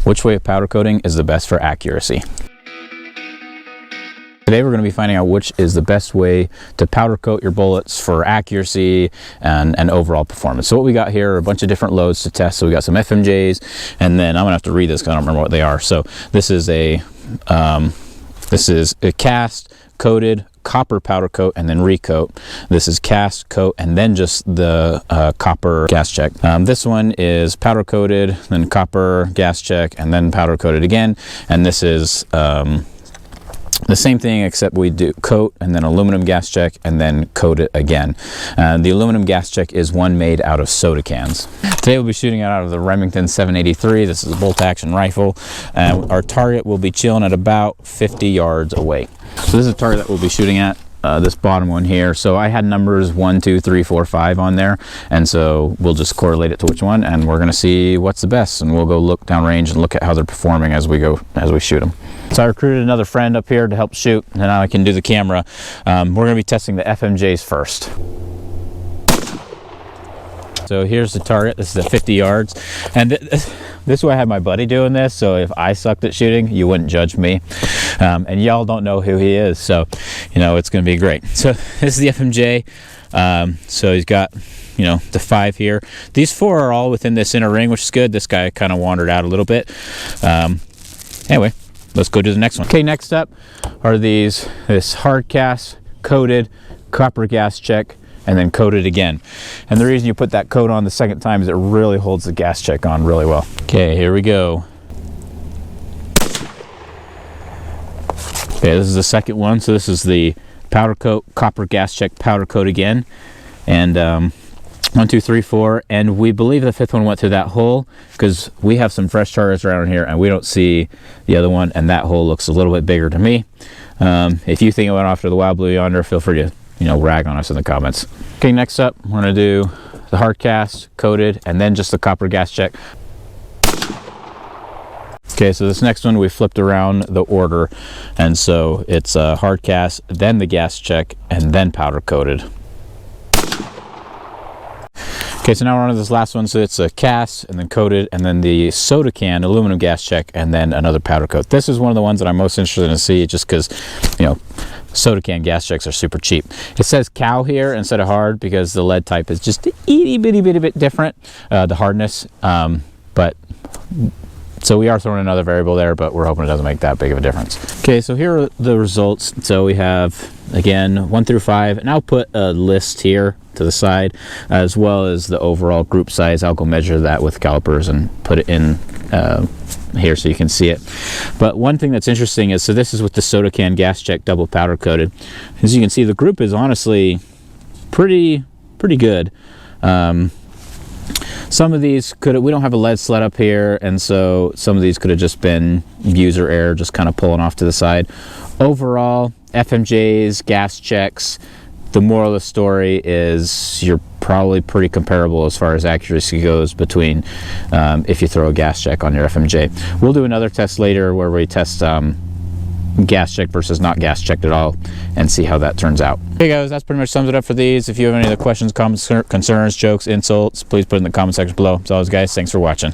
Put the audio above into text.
Which way of powder coating is the best for accuracy? Today we're going to be finding out which is the best way to powder coat your bullets for accuracy and overall performance. So what we got here are a bunch of different loads to test. So we got some FMJs, and then I'm going to have to read this because I don't remember what they are. So this is a cast, coated, copper powder coat, and then recoat. This is cast, coat, and then just the copper gas check. This one is powder coated, then copper gas check, and then powder coated again. And this is the same thing, except we do coat and then aluminum gas check and then coat it again. The aluminum gas check is one made out of soda cans. Today we'll be shooting out of the Remington 783. This is a bolt action rifle, and our target will be chilling at about 50 yards away. So this is a target that we'll be shooting at. This bottom one here. So I had numbers 1, 2, 3, 4, 5 on there, and so we'll just correlate it to which one, and we're going to see what's the best, and we'll go look downrange and look at how they're performing as we shoot them. So I recruited another friend up here to help shoot, and now I can do the camera. We're going to be testing the FMJs first. So here's the target. This is at 50 yards, and this is why I had my buddy doing this, so if I sucked at shooting, you wouldn't judge me. And y'all don't know who he is, so you know it's going to be great. So this is the FMJ. So he's got, you know, the 5 here. These 4 are all within this inner ring, which is good. This guy kind of wandered out a little bit. Anyway, let's go to the next one. Okay, next up are this hard cast, coated, copper gas check, and then coat it again. And the reason you put that coat on the second time is it really holds the gas check on really well. Okay, here we go. Okay, this is the second one. So this is the powder coat, copper gas check, powder coat again. And 1, 2, 3, 4, and we believe the 5th one went through that hole because we have some fresh targets around here and we don't see the other one, and that hole looks a little bit bigger to me. If you think it went off to the Wild Blue Yonder, feel free to, you know, rag on us in the comments. Okay, next up we're going to do the hard cast, coated, and then just the copper gas check. Okay, so this next one we flipped around the order, and so it's a hard cast, then the gas check, and then powder coated. Okay, so now we're on to this last one. So it's a cast and then coated, and then the soda can aluminum gas check, and then another powder coat. This is one of the ones that I'm most interested in to see, just because, you know, soda can gas checks are super cheap. It says cow here instead of hard because the lead type is just a itty bitty bit different, the hardness, but so we are throwing another variable there, but we're hoping it doesn't make that big of a difference. Okay, so here are the results. So we have, again, 1 through 5, and I'll put a list here to the side, as well as the overall group size. I'll go measure that with calipers and put it in here so you can see it. But one thing that's interesting is, so this is with the soda can gas check double powder coated. As you can see, the group is honestly pretty good. Some of these we don't have a lead sled up here, and so some of these could have just been user error, just kind of pulling off to the side. Overall, FMJs, gas checks, the moral of the story is you're probably pretty comparable as far as accuracy goes between if you throw a gas check on your FMJ. We'll do another test later where we test gas check versus not gas checked at all and see how that turns out. Okay guys, that's pretty much sums it up for these. If you have any other questions, comments, concerns, jokes, insults, please put it in the comment section below. As always guys, thanks for watching.